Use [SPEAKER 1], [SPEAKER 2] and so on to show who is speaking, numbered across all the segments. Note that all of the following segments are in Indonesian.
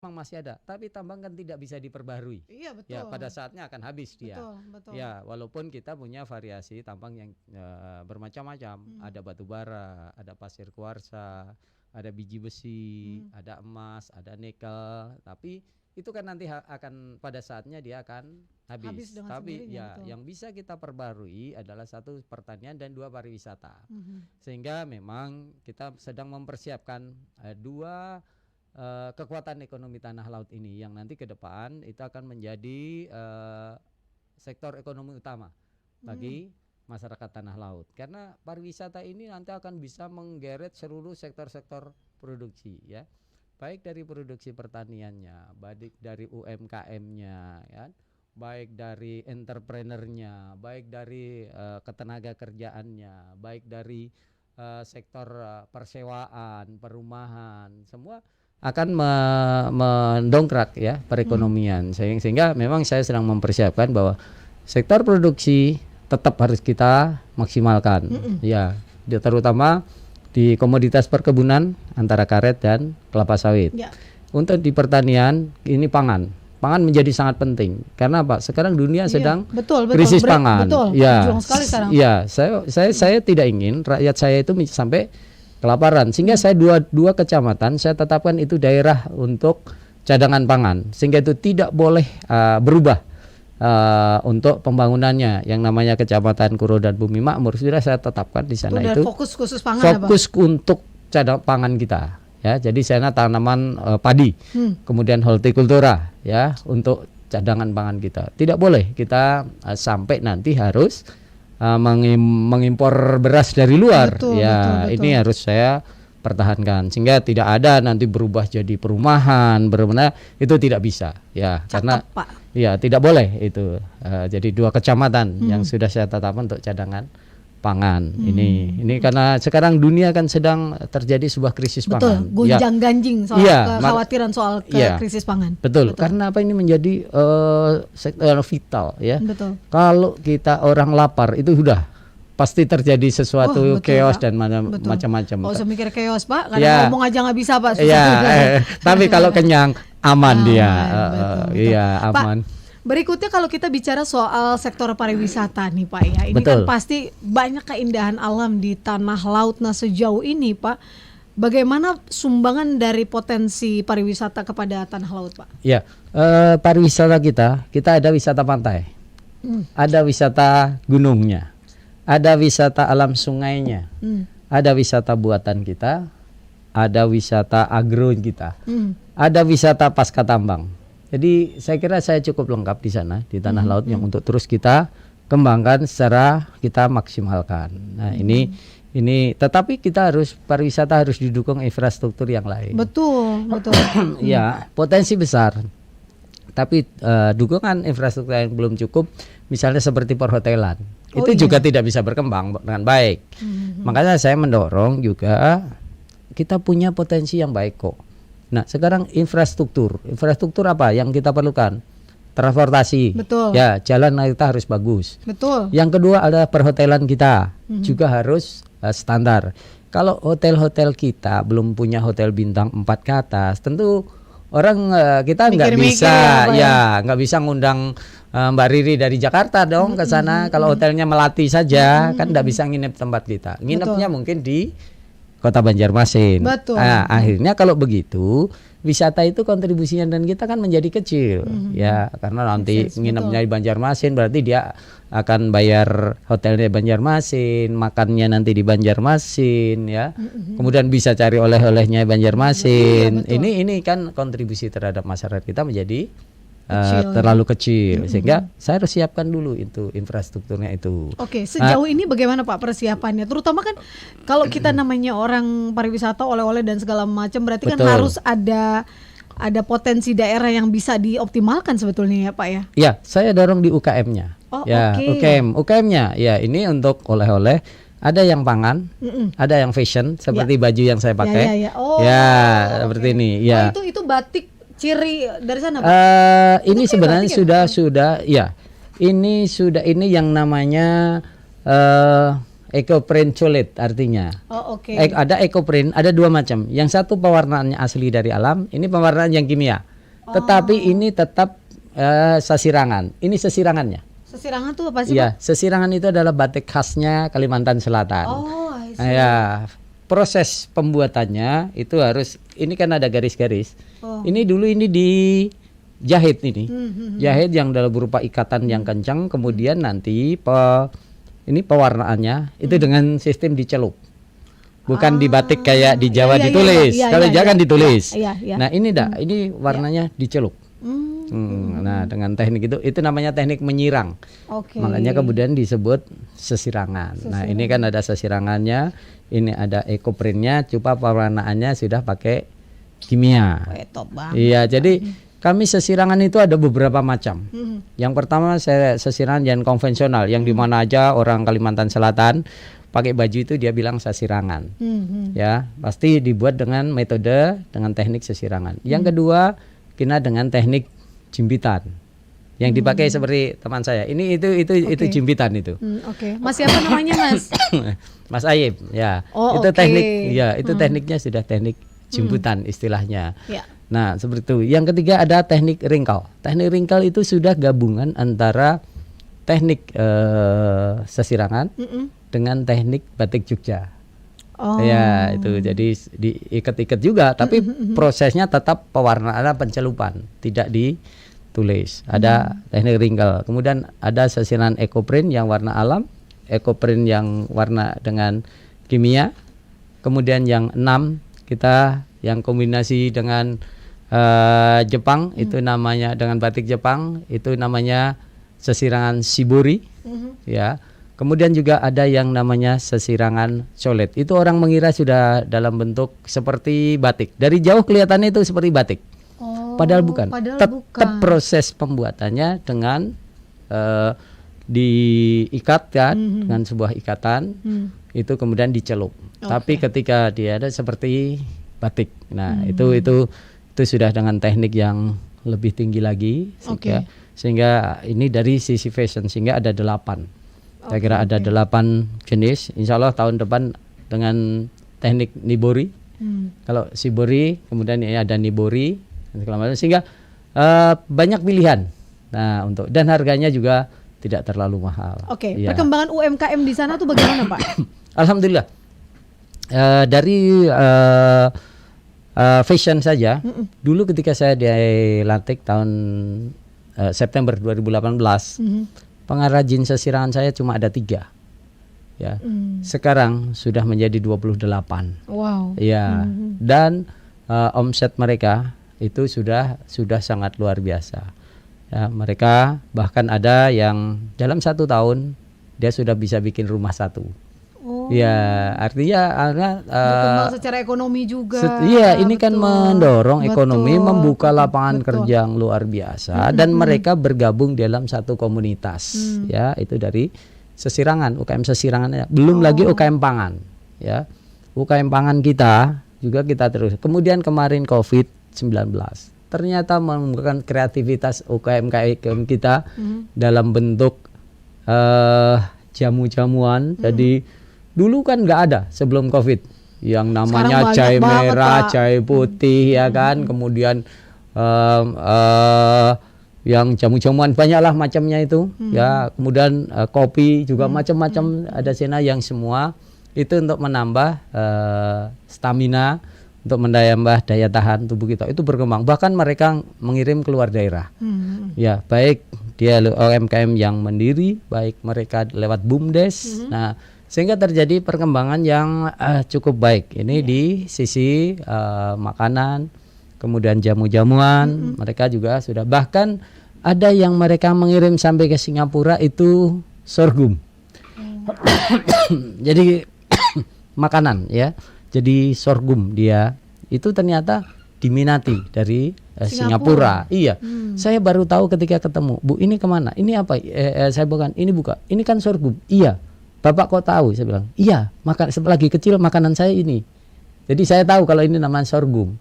[SPEAKER 1] memang masih ada, tapi tambang kan tidak bisa diperbarui.
[SPEAKER 2] Iya betul.
[SPEAKER 1] Ya, pada saatnya akan habis dia.
[SPEAKER 2] Betul, betul.
[SPEAKER 1] Ya, walaupun kita punya variasi tambang yang bermacam-macam. Ada batu bara, ada pasir kuarsa, ada biji besi, ada emas, ada nikel. Tapi itu kan nanti akan pada saatnya dia akan habis. Tapi ya, betul, yang bisa kita perbarui adalah satu pertanian dan dua pariwisata. Sehingga memang kita sedang mempersiapkan dua kekuatan ekonomi tanah laut ini yang nanti ke depan itu akan menjadi sektor ekonomi utama bagi masyarakat tanah laut, karena pariwisata ini nanti akan bisa menggeret seluruh sektor-sektor produksi, ya, baik dari produksi pertaniannya, baik dari UMKM-nya, ya, baik dari entrepreneurnya, baik dari ketenaga kerjaannya, baik dari sektor persewaan, perumahan, semua akan mendongkrak ya perekonomian. Sehingga memang saya sedang mempersiapkan bahwa sektor produksi tetap harus kita maksimalkan, ya, terutama di komoditas perkebunan antara karet dan kelapa sawit. Untuk di pertanian ini pangan menjadi sangat penting, karena apa? Sekarang dunia sedang krisis pangan. Ya, saya tidak ingin rakyat saya itu sampai kelaparan, sehingga saya dua kecamatan saya tetapkan itu daerah untuk cadangan pangan, sehingga itu tidak boleh berubah untuk pembangunannya. Yang namanya Kecamatan Kuro dan Bumi Makmur sudah saya tetapkan di sana itu
[SPEAKER 2] fokus khusus pangan,
[SPEAKER 1] fokus untuk cadangan pangan kita, ya. Jadi sana tanaman padi, kemudian hortikultura, ya, untuk cadangan pangan kita. Tidak boleh kita sampai nanti harus mengimpor beras dari luar. Betul. Ini harus saya pertahankan sehingga tidak ada nanti berubah jadi perumahan, benar-benar itu tidak bisa, ya. Karena Pak, ya tidak boleh itu. Jadi dua kecamatan yang sudah saya tetapkan untuk cadangan pangan. Ini karena sekarang dunia kan sedang terjadi sebuah krisis pangan.
[SPEAKER 2] Gonjang-ganjing soal kekhawatiran soal krisis pangan.
[SPEAKER 1] Betul. Karena apa, ini menjadi sektor vital, ya.
[SPEAKER 2] Betul.
[SPEAKER 1] Kalau kita orang lapar itu sudah pasti terjadi sesuatu chaos dan macam-macam.
[SPEAKER 2] Oh, usah mikir chaos, Pak. Kadang ngomong aja nggak bisa, Pak.
[SPEAKER 1] Tapi kalau kenyang aman dia. Iya, aman.
[SPEAKER 2] Pak, berikutnya kalau kita bicara soal sektor pariwisata nih Pak, ya, ini kan pasti banyak keindahan alam di tanah laut. Nah, sejauh ini Pak, bagaimana sumbangan dari potensi pariwisata kepada tanah laut, Pak?
[SPEAKER 1] Ya, pariwisata kita ada wisata pantai, ada wisata gunungnya, ada wisata alam sungainya, ada wisata buatan kita, ada wisata agro kita, ada wisata pasca tambang. Jadi saya kira saya cukup lengkap di sana, di tanah laut, yang untuk terus kita kembangkan secara kita maksimalkan. Nah, ini tetapi kita pariwisata harus didukung infrastruktur yang lain.
[SPEAKER 2] Betul.
[SPEAKER 1] Ya, potensi besar. Tapi dukungan infrastruktur yang belum cukup, misalnya seperti perhotelan. Itu juga tidak bisa berkembang dengan baik. Makanya saya mendorong juga kita punya potensi yang baik kok. Nah, sekarang infrastruktur apa yang kita perlukan? Transportasi.
[SPEAKER 2] Betul.
[SPEAKER 1] Ya, jalan kita harus bagus.
[SPEAKER 2] Betul.
[SPEAKER 1] Yang kedua ada perhotelan kita juga harus standar. Kalau hotel-hotel kita belum punya hotel bintang 4 ke atas, tentu orang kita nggak bisa, nggak bisa ngundang Mbak Riri dari Jakarta dong ke sana. Kalau hotelnya Melati saja, kan nggak bisa nginep tempat kita. Nginepnya mungkin di Kota Banjarmasin. Nah, akhirnya kalau begitu wisata itu kontribusinya dan kita kan menjadi kecil, ya, karena nanti nginepnya di Banjarmasin berarti dia akan bayar hotelnya Banjarmasin, makannya nanti di Banjarmasin, ya. Kemudian bisa cari oleh-olehnya Banjarmasin. Ini kan kontribusi terhadap masyarakat kita menjadi terlalu kecil, sehingga saya harus siapkan dulu itu infrastrukturnya itu.
[SPEAKER 2] Oke, sejauh ini bagaimana Pak persiapannya? Terutama kan kalau kita namanya orang pariwisata, oleh-oleh dan segala macam, berarti kan harus ada potensi daerah yang bisa dioptimalkan sebetulnya, ya Pak, ya.
[SPEAKER 1] Ya, saya dorong di UKM-nya. UKM-nya, ya, ini untuk oleh-oleh. Ada yang pangan, ada yang fashion seperti baju yang saya pakai. Seperti ini. Ya.
[SPEAKER 2] Itu batik. Ciri dari sana, Pak?
[SPEAKER 1] Ini sebenarnya sudah ya. Ini yang namanya ecoprint sulit artinya. Ada ecoprint, ada dua macam. Yang satu pewarnaannya asli dari alam, ini pewarnaan yang kimia. Tetapi ini tetap sesirangan. Ini sesirangannya.
[SPEAKER 2] Sesirangan tuh apa sih,
[SPEAKER 1] Iya,
[SPEAKER 2] Pak?
[SPEAKER 1] sesirangan itu adalah batik khasnya Kalimantan Selatan.
[SPEAKER 2] Oh, I see.
[SPEAKER 1] Ya, proses pembuatannya itu harus, ini kan ada garis-garis.
[SPEAKER 2] Oh.
[SPEAKER 1] Ini dulu ini dijahit ini. Jahit yang dalam berupa ikatan yang kencang, kemudian nanti ini pewarnaannya itu dengan sistem dicelup. Bukan dibatik kayak di Jawa
[SPEAKER 2] iya,
[SPEAKER 1] ditulis.
[SPEAKER 2] iya,
[SPEAKER 1] Kalau
[SPEAKER 2] iya,
[SPEAKER 1] jangan
[SPEAKER 2] iya.
[SPEAKER 1] ditulis.
[SPEAKER 2] Iya, iya.
[SPEAKER 1] Nah, ini ini warnanya dicelup.
[SPEAKER 2] Hmm,
[SPEAKER 1] Nah, dengan teknik itu namanya teknik menyirang.
[SPEAKER 2] Oke.
[SPEAKER 1] Makanya kemudian disebut sesirangan. Nah, ini kan ada sesirangannya, ini ada ekoprintnya, cuma pewarnaannya sudah pakai kimia.
[SPEAKER 2] Top banget.
[SPEAKER 1] Iya, jadi kami sesirangan itu ada beberapa macam. Yang pertama saya sesirangan yang konvensional, yang di mana aja orang Kalimantan Selatan pakai baju itu dia bilang sesirangan. Ya, pasti dibuat dengan metode dengan teknik sesirangan. Yang kedua, kita dengan teknik jimpitan. Yang dipakai seperti teman saya. Ini itu jimpitan itu.
[SPEAKER 2] Oke. Mas siapa namanya, Mas?
[SPEAKER 1] Mas Ayib, ya.
[SPEAKER 2] Oh,
[SPEAKER 1] itu
[SPEAKER 2] oke.
[SPEAKER 1] teknik, ya, itu tekniknya sudah teknik jimpitan istilahnya.
[SPEAKER 2] Ya.
[SPEAKER 1] Nah, seperti itu. Yang ketiga ada teknik ringkal. Teknik ringkal itu sudah gabungan antara teknik sesirangan dengan teknik batik Jogja.
[SPEAKER 2] Oh.
[SPEAKER 1] Ya, itu jadi diikat-ikat juga, tapi prosesnya tetap pewarnaan pencelupan, tidak ditulis. Ada teknik ringkal. Kemudian ada sesirangan ekoprint yang warna alam, ekoprint yang warna dengan kimia. Kemudian yang 6 kita yang kombinasi dengan Jepang, itu namanya dengan batik Jepang, itu namanya sesirangan shibori. Ya. Kemudian juga ada yang namanya sesirangan colet. Itu orang mengira sudah dalam bentuk seperti batik. Dari jauh kelihatannya itu seperti batik.
[SPEAKER 2] Oh,
[SPEAKER 1] Padahal bukan.
[SPEAKER 2] padahal
[SPEAKER 1] Tetap proses pembuatannya dengan diikat kan dengan sebuah ikatan. Itu kemudian dicelup. Tapi ketika dia ada seperti batik. Nah, itu sudah dengan teknik yang lebih tinggi lagi sehingga ini dari sisi fashion sehingga ada 8. Saya kira ada 8 jenis. Insya Allah tahun depan dengan teknik nibori. Kalau shibori, kemudian ini ada nibori, sehingga banyak pilihan. Nah, dan harganya juga tidak terlalu mahal.
[SPEAKER 2] Oke.
[SPEAKER 1] Ya.
[SPEAKER 2] Perkembangan UMKM di sana tuh bagaimana, Pak?
[SPEAKER 1] Alhamdulillah. Dari fashion saja, dulu ketika saya dilantik tahun September 2018. Pengrajin sesirangan saya cuma ada 3, ya. Sekarang sudah menjadi 28.
[SPEAKER 2] Wow.
[SPEAKER 1] Ya. Dan omset mereka itu sudah sangat luar biasa. Ya, mereka bahkan ada yang dalam 1 tahun dia sudah bisa bikin rumah 1.
[SPEAKER 2] Oh.
[SPEAKER 1] Ya, artinya
[SPEAKER 2] berkembang secara ekonomi juga.
[SPEAKER 1] Iya, ini kan mendorong ekonomi, membuka lapangan
[SPEAKER 2] betul.
[SPEAKER 1] kerja yang luar biasa, dan mereka bergabung dalam satu komunitas. Ya, itu dari sesirangan, UKM sesirangan. Belum lagi UKM pangan. Ya, UKM pangan kita juga kita terus. Kemudian kemarin COVID-19, ternyata menggunakan kreativitas UKM kita dalam bentuk jamu-jamuan. Jadi dulu kan nggak ada sebelum COVID yang namanya jahe merah, jahe putih, ya kan. Kemudian yang jamu-jamuan banyaklah macamnya itu, ya. Kemudian kopi juga macam-macam, ada sena yang semua itu untuk menambah stamina, untuk menambah daya tahan tubuh kita. Itu berkembang. Bahkan mereka mengirim keluar daerah. Ya, baik dia UMKM yang mandiri, baik mereka lewat BUMDes. Nah, sehingga terjadi perkembangan yang cukup baik. Ini di sisi makanan, kemudian jamu-jamuan, mereka juga sudah, bahkan ada yang mereka mengirim sampai ke Singapura itu sorghum. Jadi makanan, ya. Jadi sorghum dia itu ternyata diminati dari Singapura. Iya. Saya baru tahu ketika ketemu, Bu, ini kemana? Ini apa? Saya bukan. Ini buka. Ini kan sorghum. Iya. Bapak kok tahu? Saya bilang, iya, lagi kecil makanan saya ini. Jadi saya tahu kalau ini namanya sorghum.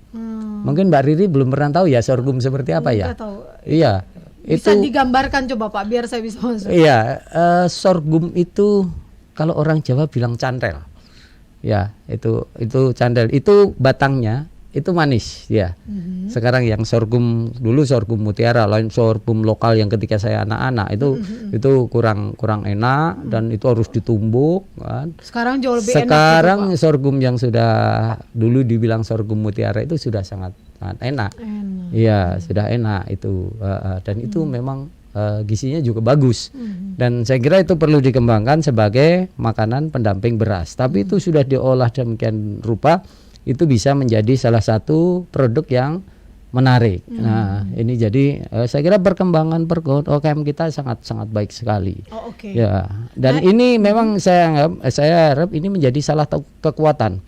[SPEAKER 1] Mungkin Mbak Riri belum pernah tahu ya sorghum seperti apa ya?
[SPEAKER 2] Tahu.
[SPEAKER 1] Iya.
[SPEAKER 2] Bisa digambarkan coba Pak, biar saya bisa masuk.
[SPEAKER 1] Iya, sorghum itu kalau orang Jawa bilang cantel. Ya, itu cantel. Itu batangnya itu manis ya. Sekarang yang sorghum, dulu sorghum mutiara, lain sorghum lokal yang ketika saya anak-anak itu kurang enak dan itu harus ditumbuk kan.
[SPEAKER 2] Sekarang jauh lebih
[SPEAKER 1] Sekarang
[SPEAKER 2] enak gitu, Pak.
[SPEAKER 1] sorghum yang sudah dulu dibilang sorghum mutiara itu sudah sangat enak. Iya, sudah enak itu. Dan itu memang gizinya juga bagus. Dan saya kira itu perlu dikembangkan sebagai makanan pendamping beras. Tapi itu sudah diolah demikian rupa, itu bisa menjadi salah satu produk yang menarik. Nah, ini jadi saya kira perkembangan UKM kita sangat baik sekali.
[SPEAKER 2] Oh, oke.
[SPEAKER 1] Ya, dan ini memang saya harap ini menjadi salah satu kekuatan.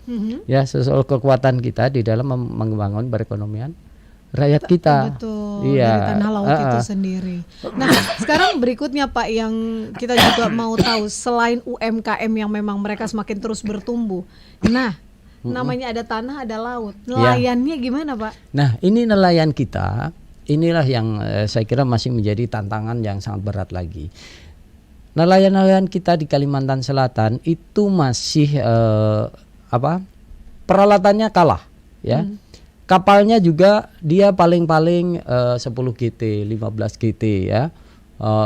[SPEAKER 1] Ya, sesuatu kekuatan kita di dalam membangun perekonomian rakyat kita.
[SPEAKER 2] Betul,
[SPEAKER 1] Iya.
[SPEAKER 2] dari tanah laut itu sendiri. Nah, sekarang berikutnya Pak, yang kita juga mau tahu, selain UMKM yang memang mereka semakin terus bertumbuh, nah namanya ada tanah, ada laut, nelayannya gimana Pak?
[SPEAKER 1] Nah, ini nelayan kita, inilah yang saya kira masih menjadi tantangan yang sangat berat lagi. Nelayan-nelayan kita di Kalimantan Selatan itu masih peralatannya kalah, ya. Kapalnya juga dia paling-paling 10 GT, 15 GT ya.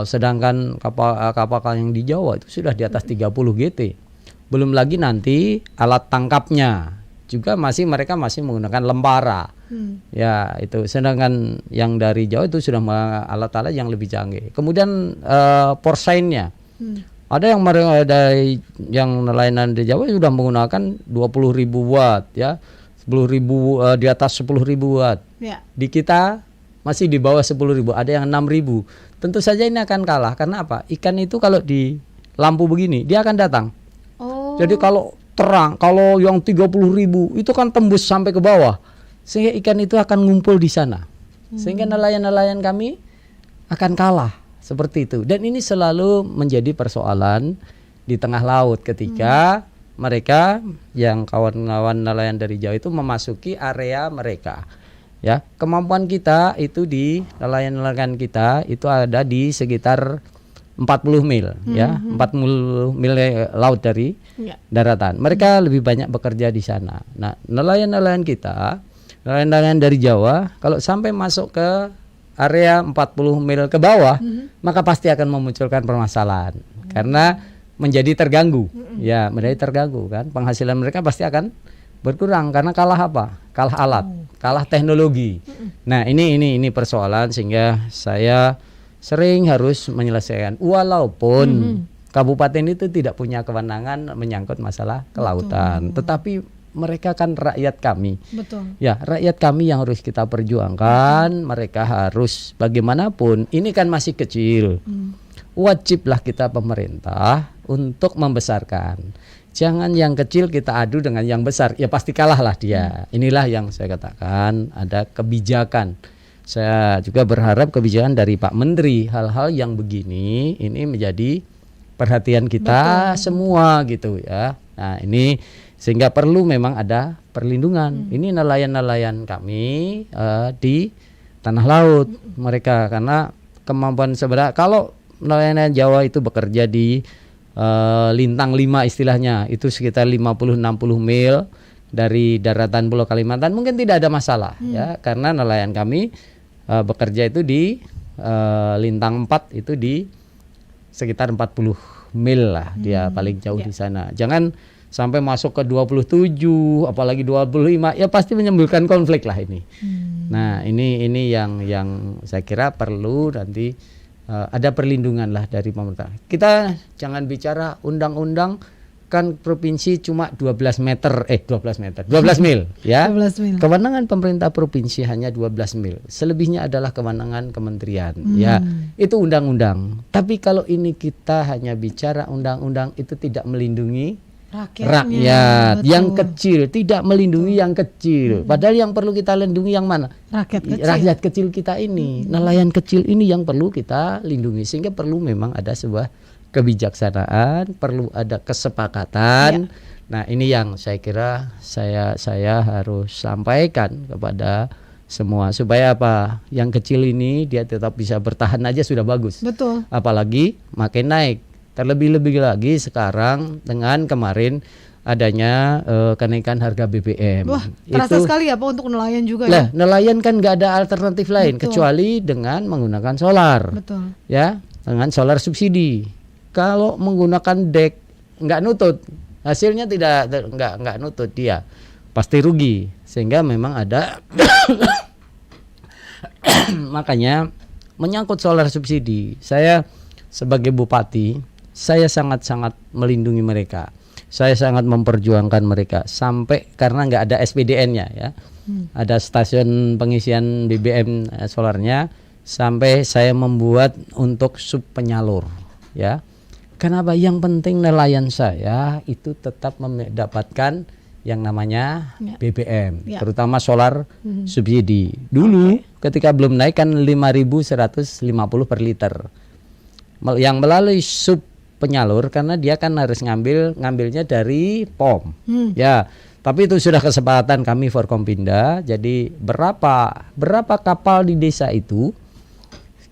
[SPEAKER 1] Sedangkan kapal yang di Jawa itu sudah di atas 30 GT. Belum lagi nanti alat tangkapnya juga mereka masih menggunakan lempara. Ya, itu. Sedangkan yang dari Jawa itu sudah alat-alat yang lebih canggih. Kemudian porsainnya. Ada yang nelayan di Jawa sudah menggunakan 20.000 watt ya. 10.000 di atas 10.000 watt.
[SPEAKER 2] Ya.
[SPEAKER 1] Di kita masih di bawah 10.000, ada yang 6.000. Tentu saja ini akan kalah karena apa? Ikan itu kalau di lampu begini dia akan datang.
[SPEAKER 2] Oh.
[SPEAKER 1] Jadi kalau terang, kalau yang 30.000 itu kan tembus sampai ke bawah. Sehingga ikan itu akan ngumpul di sana. Sehingga nelayan-nelayan kami akan kalah seperti itu. Dan ini selalu menjadi persoalan di tengah laut ketika mereka yang kawan-kawan nelayan dari Jawa itu memasuki area mereka. Ya, kemampuan kita itu di nelayan-nelayan kita itu ada di sekitar 40 mil ya, 40 mil laut dari daratan. Mereka lebih banyak bekerja di sana. Nah, nelayan-nelayan kita, nelayan-nelayan dari Jawa kalau sampai masuk ke area 40 mil ke bawah, maka pasti akan memunculkan permasalahan. Karena menjadi terganggu, ya menjadi terganggu kan, penghasilan mereka pasti akan berkurang karena kalah apa? Kalah alat, kalah teknologi. Nah ini persoalan sehingga saya sering harus menyelesaikan, walaupun kabupaten itu tidak punya kewenangan menyangkut masalah kelautan, tetapi mereka kan rakyat kami.
[SPEAKER 2] Betul.
[SPEAKER 1] Ya, rakyat kami yang harus kita perjuangkan. Mereka harus bagaimanapun, ini kan masih kecil. Wajiblah kita pemerintah untuk membesarkan. Jangan yang kecil kita adu dengan yang besar, ya pasti kalahlah dia. Inilah yang saya katakan, ada kebijakan. Saya juga berharap kebijakan dari Pak Menteri, hal-hal yang begini ini menjadi perhatian kita semua gitu ya. Nah, ini sehingga perlu memang ada perlindungan. Ini nelayan-nelayan kami di tanah laut mereka, karena kemampuan sebenarnya kalau nelayan Jawa itu bekerja di lintang 5 istilahnya, itu sekitar 50-60 mil dari daratan Pulau Kalimantan, mungkin tidak ada masalah ya, karena nelayan kami bekerja itu di lintang 4 itu di sekitar 40 mil lah dia paling jauh di sana. Jangan sampai masuk ke 27 apalagi 25, ya pasti menimbulkan konflik lah ini. Nah, ini yang saya kira perlu nanti ada perlindungan lah dari pemerintah. Kita jangan bicara undang-undang, kan provinsi cuma 12 mil ya.
[SPEAKER 2] 12 mil.
[SPEAKER 1] Kewenangan pemerintah provinsi hanya 12 mil. Selebihnya adalah kewenangan kementerian. Ya, itu undang-undang. Tapi kalau ini kita hanya bicara undang-undang, itu tidak melindungi rakyat yang kecil, tidak melindungi yang kecil. Padahal yang perlu kita lindungi yang mana? Rakyat kecil kita ini, nelayan kecil ini yang perlu kita lindungi. Sehingga perlu memang ada sebuah kebijaksanaan, perlu ada kesepakatan. Nah, ini yang saya kira saya harus sampaikan kepada semua, supaya apa? Yang kecil ini dia tetap bisa bertahan aja sudah bagus.
[SPEAKER 2] Betul.
[SPEAKER 1] Apalagi makin naik. Terlebih-lebih lagi sekarang dengan kemarin adanya kenaikan harga BBM.
[SPEAKER 2] Wah, terasa sekali ya Pak untuk nelayan juga
[SPEAKER 1] Lah,
[SPEAKER 2] ya.
[SPEAKER 1] nelayan kan nggak ada alternatif lain
[SPEAKER 2] Betul.
[SPEAKER 1] kecuali dengan menggunakan solar.
[SPEAKER 2] Betul.
[SPEAKER 1] Ya, dengan solar subsidi. Kalau menggunakan dek nggak nutut, hasilnya nggak nutut dia, pasti rugi. Sehingga memang ada makanya menyangkut solar subsidi, saya sebagai bupati, saya sangat-sangat melindungi mereka. Saya sangat memperjuangkan mereka sampai karena nggak ada SPDN-nya ya. Ada stasiun pengisian BBM solarnya, sampai saya membuat untuk sub penyalur ya. Kenapa? Yang penting nelayan saya itu tetap mendapatkan yang namanya BBM, terutama solar subsidi. Dulu ketika belum naik kan 5.150 per liter. Yang melalui sub penyalur karena dia kan harus ngambilnya dari POM. Ya, tapi itu sudah kesepakatan kami Forkompinda. Jadi berapa kapal di desa itu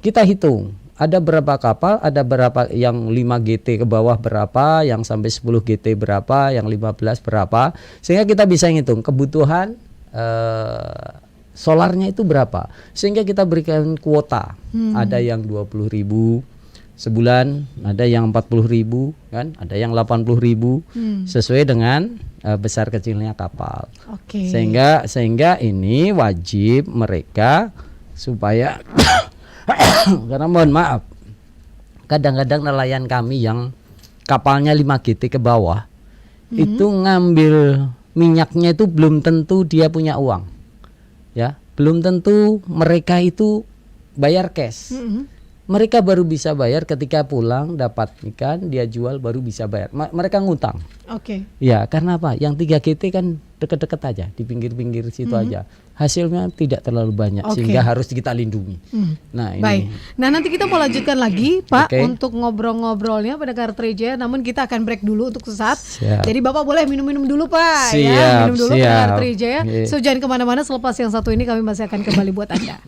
[SPEAKER 1] kita hitung. Ada berapa kapal, ada berapa yang 5 GT ke bawah berapa, yang sampai 10 GT berapa, yang 15 berapa, sehingga kita bisa ngitung kebutuhan solarnya itu berapa, sehingga kita berikan kuota. Ada yang 20.000 sebulan, ada yang 40.000 kan, ada yang 80.000 sesuai dengan besar kecilnya kapal. Sehingga ini wajib mereka supaya karena mohon maaf, kadang-kadang nelayan kami yang kapalnya 5 GT ke bawah itu ngambil minyaknya itu belum tentu dia punya uang, ya, belum tentu mereka itu bayar cash. Mereka baru bisa bayar ketika pulang dapat ikan, dia jual baru bisa bayar. Mereka ngutang. Ya, karena apa? Yang 3 GT kan deket-deket aja, di pinggir-pinggir situ aja. Hasilnya tidak terlalu banyak sehingga harus kita lindungi. Nah, ini.
[SPEAKER 2] Baik. Nah, nanti kita mau lanjutkan lagi, Pak, untuk ngobrol-ngobrolnya pada Kartreja. Namun kita akan break dulu untuk sesaat. Jadi Bapak boleh minum-minum dulu, Pak. Ya, minum dulu pada Kartreja ya. So jangan kemana-mana. Selepas yang satu ini kami masih akan kembali buat Anda.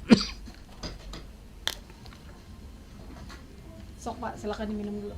[SPEAKER 2] Sok Pak, silakan diminum dulu.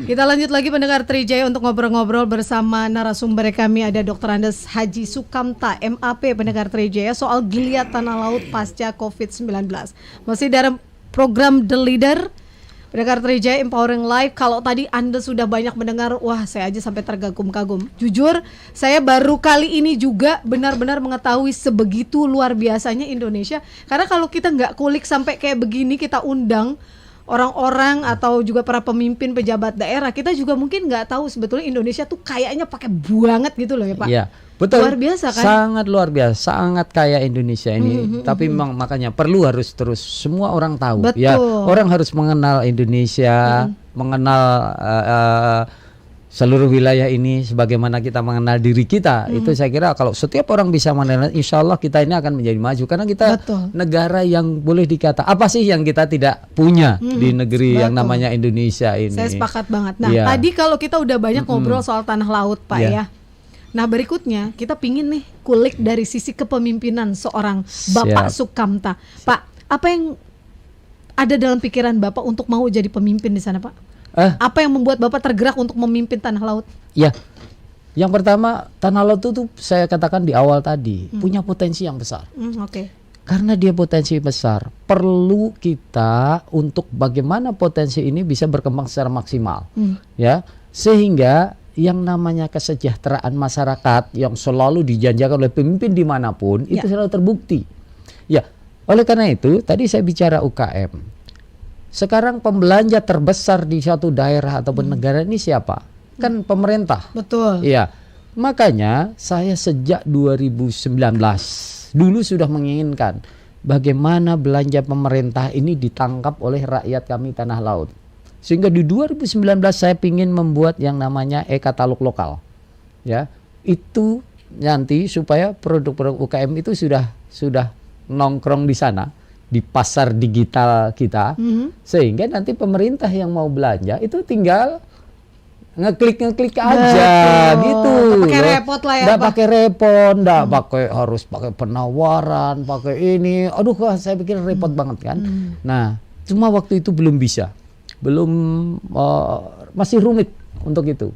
[SPEAKER 2] Kita lanjut lagi pendengar Trijaya untuk ngobrol-ngobrol bersama narasumber kami, ada Dr. Andes Haji Sukamta, MAP, pendengar Trijaya, soal geliat tanah laut pasca COVID-19. Masih dalam program The Leader, pendengar Trijaya Empowering Life. Kalau tadi Anda sudah banyak mendengar, wah saya aja sampai terkagum-kagum. Jujur, saya baru kali ini juga benar-benar mengetahui sebegitu luar biasanya Indonesia. Karena kalau kita nggak kulik sampai kayak begini, kita undang orang-orang atau juga para pemimpin pejabat daerah, kita juga mungkin nggak tahu sebetulnya Indonesia tuh kayaknya pakai banget gitu loh ya Pak.
[SPEAKER 1] Iya, betul.
[SPEAKER 2] Luar biasa kan?
[SPEAKER 1] Sangat luar biasa, sangat kaya Indonesia ini. Tapi memang makanya perlu harus terus semua orang tahu.
[SPEAKER 2] Betul.
[SPEAKER 1] Ya, orang harus mengenal Indonesia, mengenal seluruh wilayah ini sebagaimana kita mengenal diri kita. Itu saya kira kalau setiap orang bisa mengenal, insya Allah kita ini akan menjadi maju. Karena kita negara yang boleh dikata, apa sih yang kita tidak punya di negeri yang namanya Indonesia ini.
[SPEAKER 2] Saya sepakat banget. Nah tadi kalau kita udah banyak ngobrol soal tanah laut Pak ya. Nah berikutnya kita pingin nih kulik dari sisi kepemimpinan seorang Bapak Sukamta. Pak, apa yang ada dalam pikiran Bapak untuk mau jadi pemimpin di sana Pak? Apa yang membuat Bapak tergerak untuk memimpin tanah laut?
[SPEAKER 1] Ya, yang pertama tanah laut itu saya katakan di awal tadi punya potensi yang besar. Karena dia potensi besar, perlu kita untuk bagaimana potensi ini bisa berkembang secara maksimal, ya, sehingga yang namanya kesejahteraan masyarakat yang selalu dijanjikan oleh pemimpin dimanapun itu selalu terbukti. Ya, oleh karena itu tadi saya bicara UKM. Sekarang pembelanja terbesar di suatu daerah ataupun negara ini siapa? Kan pemerintah.
[SPEAKER 2] Betul.
[SPEAKER 1] Iya. Makanya saya sejak 2019 dulu sudah menginginkan bagaimana belanja pemerintah ini ditangkap oleh rakyat kami tanah laut. Sehingga di 2019 saya ingin membuat yang namanya e-katalog lokal. Ya, itu nanti supaya produk-produk UKM itu sudah nongkrong di sana, di pasar digital kita, sehingga nanti pemerintah yang mau belanja itu tinggal ngeklik aja gitu.
[SPEAKER 2] Nggak pakai repot lah ya.
[SPEAKER 1] Nggak pakai repot, nggak pakai harus pakai penawaran, pakai ini. Aduh, saya pikir repot banget kan. Nah, cuma waktu itu belum bisa, masih rumit untuk itu.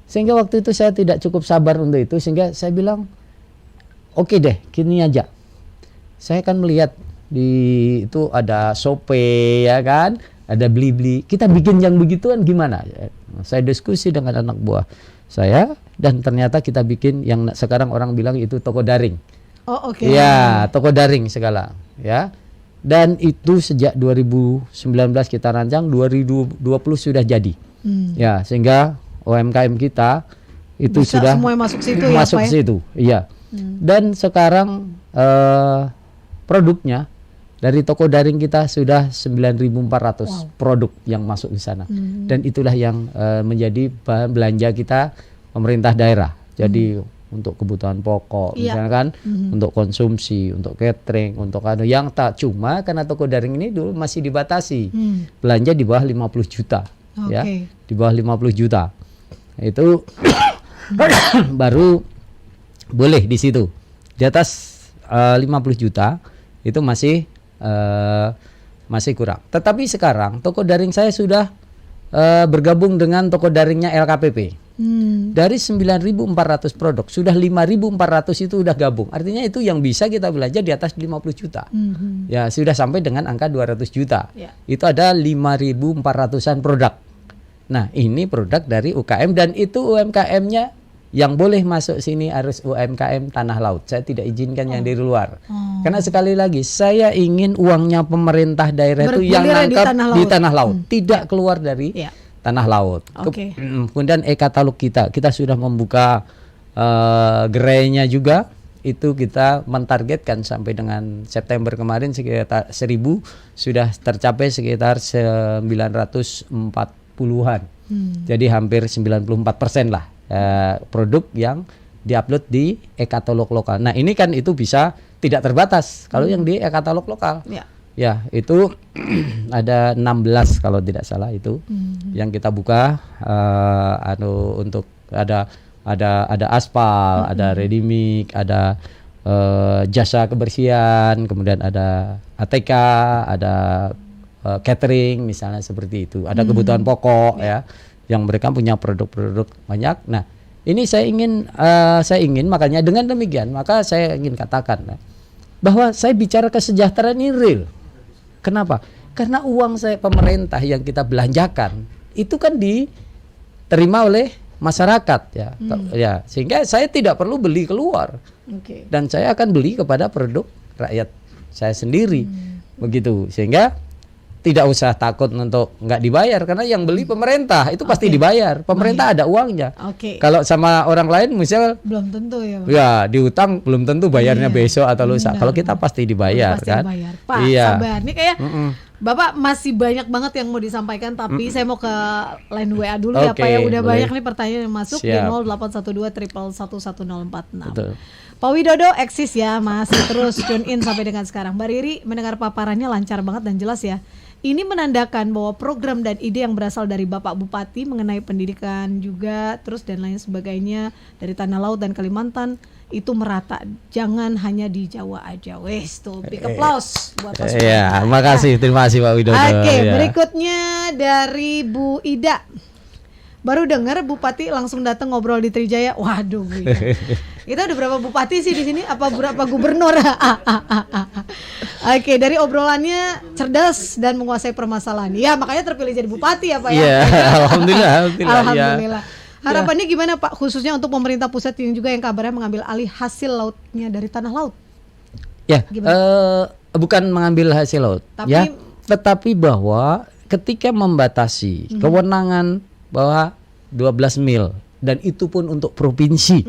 [SPEAKER 1] Sehingga waktu itu saya tidak cukup sabar untuk itu, sehingga saya bilang, oke deh, gini aja. Saya kan melihat di itu ada Shopee ya kan, ada Blibli, kita bikin yang begituan gimana? Saya diskusi dengan anak buah saya dan ternyata kita bikin yang sekarang orang bilang itu toko daring.
[SPEAKER 2] Oh oke.
[SPEAKER 1] Ya, toko daring segala ya. Dan itu sejak 2019 kita rancang, 2020 sudah jadi. Ya, sehingga UMKM kita itu
[SPEAKER 2] bisa
[SPEAKER 1] sudah
[SPEAKER 2] semua masuk situ
[SPEAKER 1] masuk ya, situ. Iya. Dan sekarang produknya dari toko daring kita sudah 9.400 produk yang masuk di sana. Dan itulah yang menjadi bahan belanja kita pemerintah daerah. Jadi untuk kebutuhan pokok, misalkan untuk konsumsi, untuk catering, untuk yang tak cuma karena toko daring ini dulu masih dibatasi. Belanja di bawah 50 juta. Ya, di bawah 50 juta. Itu baru boleh di situ. Di atas 50 juta itu masih kurang. Tetapi sekarang toko daring saya sudah bergabung dengan toko daringnya LKPP. Dari 9.400 produk sudah 5.400 itu udah gabung. Artinya itu yang bisa kita belanja di atas 50 juta. Ya, sudah sampai dengan angka 200 juta. Itu ada 5.400-an produk. Nah, ini produk dari UKM dan itu UMKM-nya yang boleh masuk sini harus UMKM tanah laut. Saya tidak izinkan yang dari luar. Karena sekali lagi saya ingin uangnya pemerintah daerah itu yang nangkap di tanah laut, tidak keluar dari tanah laut. Kemudian e-katalog kita sudah membuka gerainya juga. Itu kita mentargetkan sampai dengan September kemarin sekitar 1.000 sudah tercapai sekitar 940-an. Jadi hampir 94% lah produk yang diupload di e-katalog lokal. Nah ini kan itu bisa tidak terbatas kalau yang di e-katalog lokal. Ya itu ada 16 kalau tidak salah itu yang kita buka untuk ada aspal, ada ready mix, ada jasa kebersihan, kemudian ada ATK, ada catering misalnya seperti itu, ada kebutuhan pokok ya. yang mereka punya produk-produk banyak. Nah, ini saya ingin makanya dengan demikian maka saya ingin katakan bahwa saya bicara kesejahteraan ini real. Kenapa? Karena uang saya pemerintah yang kita belanjakan itu kan diterima oleh masyarakat ya, sehingga saya tidak perlu beli keluar. Dan saya akan beli kepada produk rakyat saya sendiri, begitu, sehingga tidak usah takut untuk nggak dibayar karena yang beli pemerintah itu pasti dibayar, pemerintah ada uangnya. Kalau sama orang lain misal
[SPEAKER 2] belum tentu ya, Pak.
[SPEAKER 1] Ya diutang belum tentu bayarnya besok atau lusa. Kalau kita pasti dibayar kan.
[SPEAKER 2] Pak, sabar. Ini kayak Bapak masih banyak banget yang mau disampaikan, tapi saya mau ke line WA dulu ya Pak ya. Udah banyak nih pertanyaan yang masuk di 0812 111 Pak Widodo eksis ya, masih terus tune in sampai dengan sekarang. Mbak Riri mendengar paparannya lancar banget dan jelas ya. Ini menandakan bahwa program dan ide yang berasal dari Bapak Bupati mengenai pendidikan juga terus dan lain sebagainya dari Tanah Laut dan Kalimantan itu merata. Jangan hanya di Jawa aja. Wes tuh, big applause buat Pak.
[SPEAKER 1] Iya, makasih. Terima kasih Pak Widodo.
[SPEAKER 2] Berikutnya dari Bu Ida. Baru dengar Bupati langsung datang ngobrol di Trijaya. Waduh, Bu Ida. Kita ada berapa bupati sih di sini? Apa berapa gubernur? Dari obrolannya cerdas dan menguasai permasalahan. Ya, makanya terpilih jadi bupati ya Pak ya.
[SPEAKER 1] Iya, alhamdulillah.
[SPEAKER 2] Alhamdulillah. Harapannya gimana Pak, khususnya untuk pemerintah pusat yang juga yang kabarnya mengambil alih hasil lautnya dari tanah laut?
[SPEAKER 1] Ya, bukan mengambil hasil laut, tetapi bahwa ketika membatasi kewenangan bahwa 12 mil dan itu pun untuk provinsi.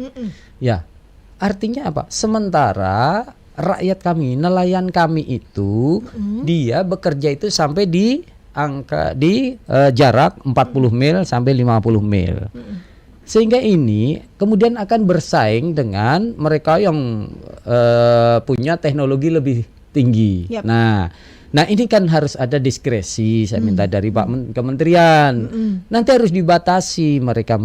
[SPEAKER 1] Ya, artinya apa? Sementara rakyat kami, nelayan kami itu dia bekerja itu sampai di jarak 40 mil sampai 50 mil. Sehingga ini kemudian akan bersaing dengan mereka yang punya teknologi lebih tinggi. Nah ini kan harus ada diskresi, saya minta dari Pak Kementerian. Nanti harus dibatasi mereka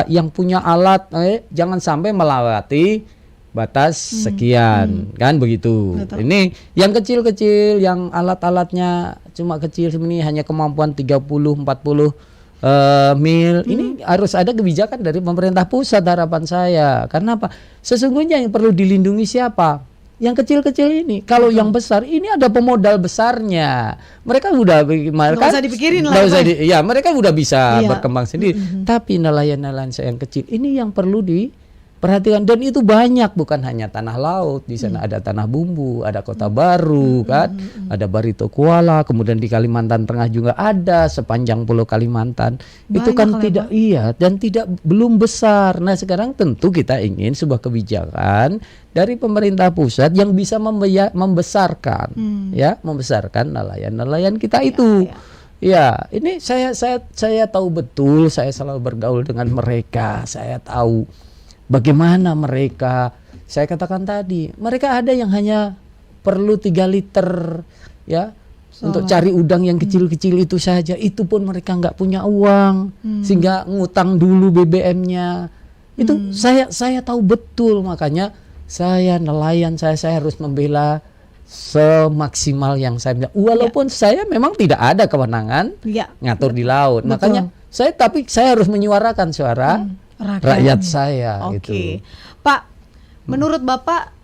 [SPEAKER 1] yang punya alat, jangan sampai melewati batas sekian, kan begitu. Betul. Ini yang kecil-kecil, yang alat-alatnya cuma kecil sebenarnya hanya kemampuan 30-40 mil. Ini harus ada kebijakan dari pemerintah pusat, harapan saya. Karena apa? Sesungguhnya yang perlu dilindungi siapa? Yang kecil-kecil ini. Kalau yang besar ini ada pemodal besarnya. Mereka udah
[SPEAKER 2] nggak usah dipikirin lah.
[SPEAKER 1] Mereka udah bisa berkembang sendiri. Tapi nelayan-nelayan saya yang kecil ini yang perlu diperhatikan, dan itu banyak, bukan hanya tanah laut. Di sana ada tanah bumbu, ada Kota Baru kan, ada Barito Kuala, kemudian di Kalimantan Tengah juga ada sepanjang Pulau Kalimantan. Banyak itu kan belum besar. Nah, sekarang tentu kita ingin sebuah kebijakan dari pemerintah pusat yang bisa membesarkan membesarkan nelayan-nelayan kita itu. Ya, ini saya tahu betul, saya selalu bergaul dengan mereka. Saya tahu bagaimana mereka, saya katakan tadi, mereka ada yang hanya perlu 3 liter ya untuk cari udang yang kecil-kecil itu saja. Itu pun mereka nggak punya uang, sehingga ngutang dulu BBM-nya. Itu saya tahu betul, makanya saya nelayan, saya harus membela semaksimal yang saya bisa. Walaupun saya memang tidak ada kewenangan ngatur di laut. Betul. Makanya saya harus menyuarakan suara rakyat saya. Gitu.
[SPEAKER 2] Pak, menurut Bapak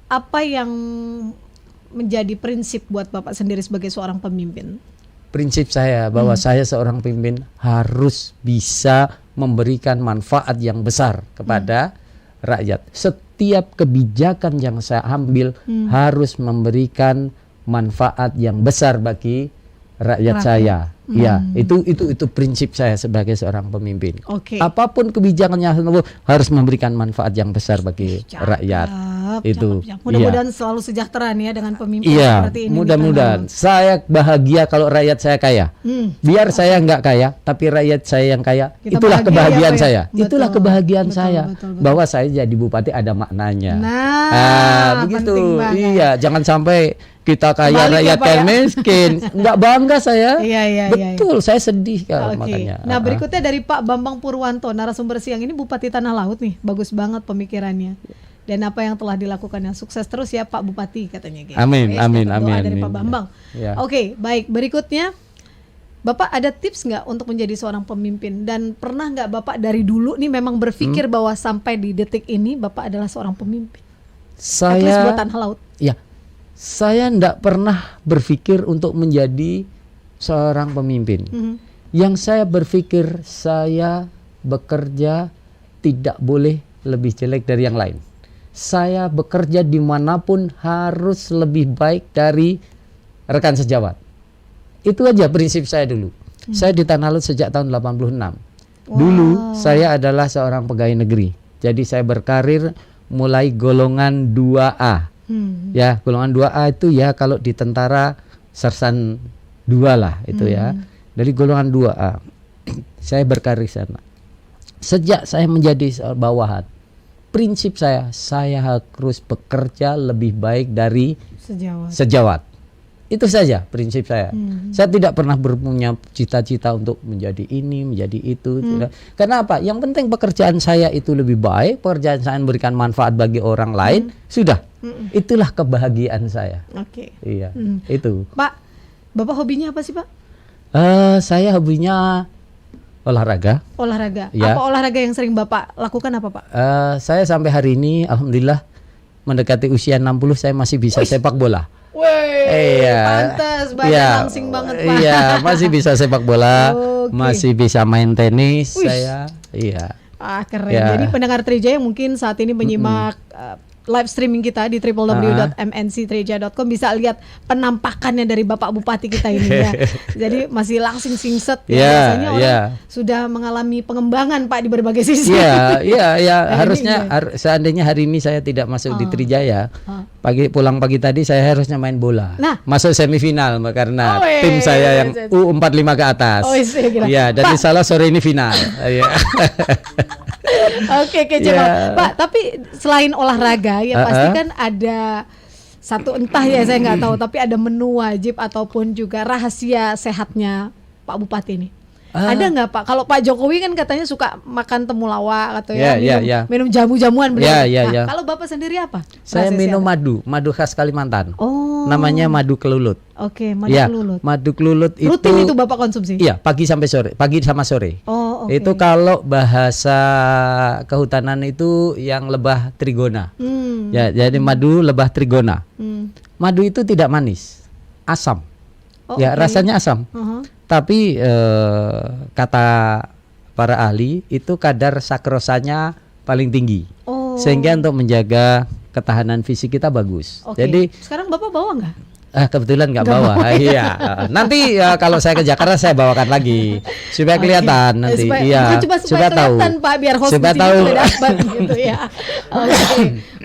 [SPEAKER 2] apa yang menjadi prinsip buat Bapak sendiri sebagai seorang pemimpin?
[SPEAKER 1] Prinsip saya bahwa saya seorang pemimpin harus bisa memberikan manfaat yang besar kepada rakyat. Setiap kebijakan yang saya ambil harus memberikan manfaat yang besar bagi rakyat saya. Ya, itu prinsip saya sebagai seorang pemimpin. Apapun kebijakannya harus memberikan manfaat yang besar bagi rakyat. Itu.
[SPEAKER 2] Mudah-mudahan selalu sejahtera nih ya dengan pemimpin seperti ini.
[SPEAKER 1] Mudah-mudahan. Saya bahagia kalau rakyat saya kaya. Biar saya nggak kaya, tapi rakyat saya yang kaya. Itulah kebahagiaan saya. Itulah kebahagiaan saya. Bahwa saya jadi bupati ada maknanya. Begitu. Iya, jangan sampai kita kaya rakyat yang miskin. Nggak bangga saya. Betul, saya sedih kalau makanya.
[SPEAKER 2] Nah, berikutnya dari Pak Bambang Purwanto, narasumber siang ini Bupati Tanah Laut nih. Bagus banget pemikirannya. Dan apa yang telah dilakukan yang sukses terus ya Pak Bupati katanya gitu.
[SPEAKER 1] Amin.
[SPEAKER 2] Dari Pak Bambang. Baik, berikutnya Bapak ada tips nggak untuk menjadi seorang pemimpin? Dan pernah nggak Bapak dari dulu nih memang berpikir bahwa sampai di detik ini Bapak adalah seorang pemimpin? At least buat Tanah Laut.
[SPEAKER 1] Ya, saya tidak pernah berpikir untuk menjadi seorang pemimpin. Yang saya berpikir, saya bekerja tidak boleh lebih jelek dari yang lain. Saya bekerja dimanapun harus lebih baik dari rekan sejawat. Itu aja prinsip saya dulu. Saya di Tanah Laut sejak tahun 86. Dulu saya adalah seorang pegawai negeri. Jadi saya berkarir mulai golongan 2A. Ya, golongan 2A itu ya kalau di tentara sersan 2 lah itu ya. Dari golongan 2A. Saya berkarir sana. Sejak saya menjadi bawahan, prinsip saya harus bekerja lebih baik dari sejawat. Itu saja prinsip saya. Saya tidak pernah berpunya cita-cita untuk menjadi ini, menjadi itu. Karena apa? Yang penting pekerjaan saya itu lebih baik, pekerjaan saya memberikan manfaat bagi orang lain, sudah. Itulah kebahagiaan saya.
[SPEAKER 2] Oke.
[SPEAKER 1] Iya, itu.
[SPEAKER 2] Pak, Bapak hobinya apa sih, Pak?
[SPEAKER 1] Saya hobinya olahraga.
[SPEAKER 2] Olahraga.
[SPEAKER 1] Ya.
[SPEAKER 2] Apa olahraga yang sering Bapak lakukan apa, Pak?
[SPEAKER 1] Saya sampai hari ini alhamdulillah mendekati usia 60 saya masih bisa sepak bola. Iya.
[SPEAKER 2] Pantas, badan langsing banget, Pak.
[SPEAKER 1] Iya, masih bisa sepak bola, masih bisa main tenis. Saya. Iya.
[SPEAKER 2] Keren.
[SPEAKER 1] Ya.
[SPEAKER 2] Jadi pendengar Trijaya yang mungkin saat ini menyimak live streaming kita di www.mnctrijaya.com bisa lihat penampakannya dari Bapak Bupati kita ini ya. Jadi masih langsing singset ya. Biasanya orang sudah mengalami pengembangan Pak di berbagai sisi.
[SPEAKER 1] Iya. Harusnya seandainya hari ini saya tidak masuk di Trijaya, pulang pagi tadi saya harusnya main bola. Masuk semifinal karena tim saya yang U45 ke atas. Iya, dan insya Allah sore ini final.
[SPEAKER 2] Oke, coba Pak. Tapi selain olahraga ya pasti kan ada satu entah ya saya nggak tahu, tapi ada menu wajib ataupun juga rahasia sehatnya Pak Bupati ini. Ada nggak Pak? Kalau Pak Jokowi kan katanya suka makan temulawak atau minum jamu-jamuan beliau. Kalau Bapak sendiri apa?
[SPEAKER 1] Saya minum madu khas Kalimantan. Namanya madu kelulut.
[SPEAKER 2] Oke, madu kelulut.
[SPEAKER 1] Madu kelulut itu
[SPEAKER 2] rutin itu Bapak konsumsi?
[SPEAKER 1] Iya, pagi sampai sore, pagi sama sore. Itu kalau bahasa kehutanan itu yang lebah trigona. Ya, jadi madu lebah trigona. Madu itu tidak manis, asam. Rasanya asam. Tapi kata para ahli itu kadar sakrosanya paling tinggi, sehingga untuk menjaga ketahanan fisik kita bagus. Jadi
[SPEAKER 2] sekarang Bapak bawa nggak?
[SPEAKER 1] Kebetulan nggak bawa. Iya. Nanti kalau saya ke Jakarta saya bawakan lagi supaya kelihatan nanti. Iya.
[SPEAKER 2] Supaya kelihatan Pak, biar host
[SPEAKER 1] supaya tahu.
[SPEAKER 2] Dapat gitu ya.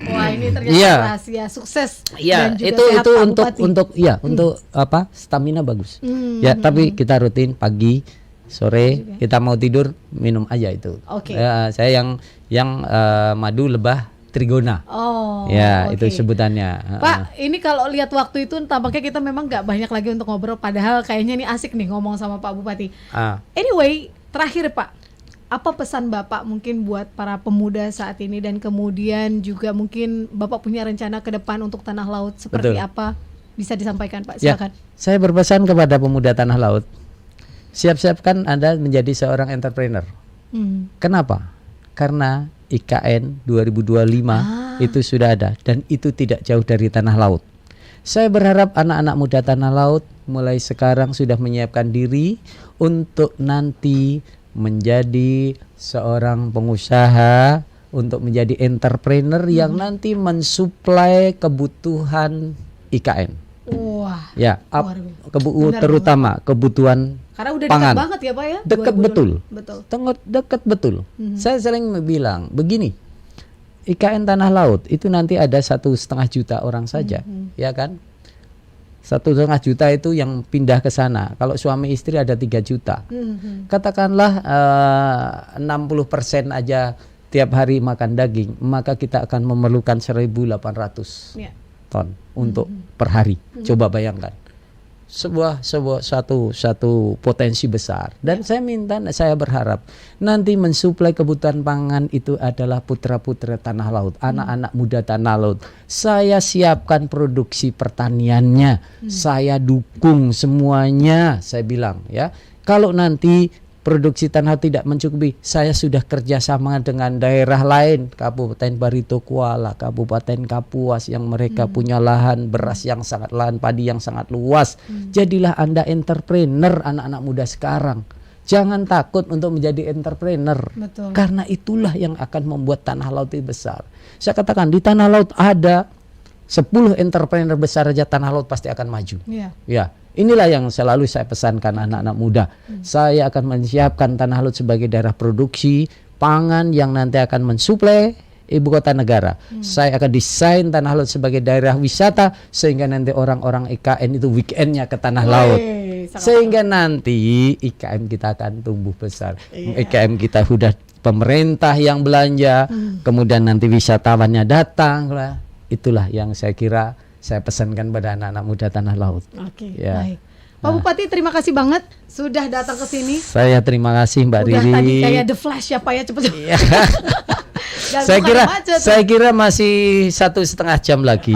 [SPEAKER 2] Wah, ini ternyata rahasia sukses.
[SPEAKER 1] Iya, itu untuk apa? Stamina bagus. Ya, tapi kita rutin pagi, sore kita mau tidur minum aja itu. Saya yang madu lebah trigona. Itu sebutannya.
[SPEAKER 2] Pak, ini kalau lihat waktu itu tampaknya kita memang nggak banyak lagi untuk ngobrol. Padahal kayaknya ini asik nih ngomong sama Pak Bupati. Anyway, terakhir Pak, apa pesan Bapak mungkin buat para pemuda saat ini, dan kemudian juga mungkin Bapak punya rencana ke depan untuk Tanah Laut seperti apa? Bisa disampaikan Pak, silakan.
[SPEAKER 1] Saya berpesan kepada pemuda Tanah Laut, siap-siapkan Anda menjadi seorang entrepreneur. Kenapa? Karena IKN 2025 itu sudah ada dan itu tidak jauh dari Tanah Laut. Saya berharap anak-anak muda Tanah Laut mulai sekarang sudah menyiapkan diri untuk nanti menjadi seorang pengusaha, untuk menjadi entrepreneur yang nanti mensuplai kebutuhan IKN. Ya, terutama kebutuhan
[SPEAKER 2] karena udah
[SPEAKER 1] pangan.
[SPEAKER 2] dekat banget ya Pak ya?
[SPEAKER 1] Dekat betul. Dekat betul. Saya sering bilang begini, IKN Tanah Laut itu nanti ada 1,5 juta orang saja, ya kan? 1,5 juta itu yang pindah ke sana. Kalau suami istri ada 3 juta. Katakanlah 60% aja tiap hari makan daging, maka kita akan memerlukan 1.800 ton untuk per hari. Coba bayangkan. satu potensi besar. Dan saya berharap nanti mensuplai kebutuhan pangan itu adalah putra-putra tanah laut, anak-anak muda tanah laut. Saya siapkan produksi pertaniannya, saya dukung semuanya. Saya bilang ya, kalau nanti produksi tanah tidak mencukupi, saya sudah kerjasama dengan daerah lain, Kabupaten Barito Kuala, Kabupaten Kapuas yang mereka punya lahan beras yang sangat, lahan padi yang sangat luas. Jadilah Anda entrepreneur, anak-anak muda sekarang. Jangan takut untuk menjadi entrepreneur.
[SPEAKER 2] Betul.
[SPEAKER 1] Karena itulah yang akan membuat tanah laut itu besar. Saya katakan di tanah laut ada 10 entrepreneur besar aja, tanah laut pasti akan maju. Ya. Inilah yang selalu saya pesankan anak-anak muda. Saya akan menyiapkan tanah laut sebagai daerah produksi pangan yang nanti akan mensuplai ibu kota negara. Saya akan desain tanah laut sebagai daerah wisata sehingga nanti orang-orang IKN itu weekendnya ke tanah laut. Sehingga nanti IKM kita akan tumbuh besar. IKM kita sudah pemerintah yang belanja, kemudian nanti wisatawannya datang lah. Itulah yang saya kira saya pesankan pada anak-anak muda tanah laut.
[SPEAKER 2] Oke, baik. Pak Bupati, terima kasih banget sudah datang ke sini.
[SPEAKER 1] Saya terima kasih Mbak Riri.
[SPEAKER 2] Udah tadi kayak The Flash ya Pak ya, cepet-cepet.
[SPEAKER 1] Saya kira masih 1,5 jam lagi.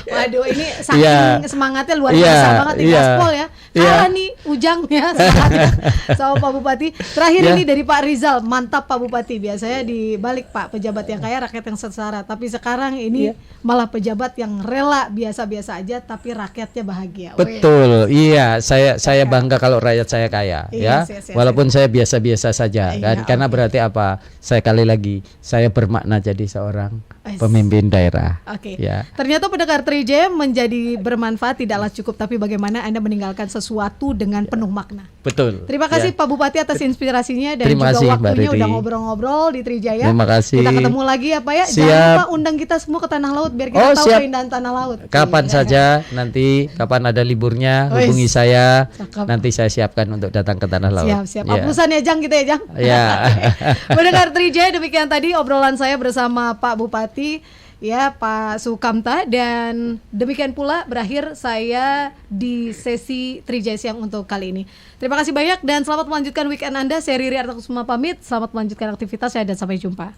[SPEAKER 2] Waduh, ini saking semangatnya luar biasa banget nih Gaspol ya. Kalah nih Ujang ya semangatnya sama Pak Bupati. Terakhir ini dari Pak Rizal, mantap Pak Bupati. Biasanya di balik Pak pejabat yang kaya, rakyat yang sengsara. Tapi sekarang ini malah pejabat yang rela biasa-biasa aja tapi rakyatnya bahagia.
[SPEAKER 1] Betul, iya. Saya bangga kalau rakyat saya kaya, ya. Walaupun saya biasa-biasa saja, kan? Karena berarti apa? Saya kali lagi, saya bermakna jadi seorang pemimpin daerah. Ya.
[SPEAKER 2] Ternyata pendengar Trijaya menjadi bermanfaat tidaklah cukup, tapi bagaimana Anda meninggalkan sesuatu dengan penuh makna.
[SPEAKER 1] Betul.
[SPEAKER 2] Terima kasih Pak Bupati atas inspirasinya dan
[SPEAKER 1] Terima
[SPEAKER 2] juga
[SPEAKER 1] kasih,
[SPEAKER 2] waktunya udah ngobrol-ngobrol di Trijaya.
[SPEAKER 1] Terima kasih.
[SPEAKER 2] Kita ketemu lagi ya Pak ya.
[SPEAKER 1] Siap.
[SPEAKER 2] Jangan lupa undang kita semua ke tanah laut biar kita tahu keindahan tanah laut.
[SPEAKER 1] Kapan saja nanti, kapan ada liburnya hubungi saya. Nanti saya siapkan untuk datang ke tanah laut.
[SPEAKER 2] Siap. Apusan ya Jang kita ya Jang.
[SPEAKER 1] Ya.
[SPEAKER 2] Mendengar Trijaya, demikian tadi obrolan saya bersama Pak Bupati ya, Pak Sukamta, dan demikian pula berakhir saya di sesi Trijaya Siang untuk kali ini. Terima kasih banyak dan selamat melanjutkan weekend Anda. Saya Riri Artakusuma pamit. Selamat melanjutkan aktivitas saya dan sampai jumpa.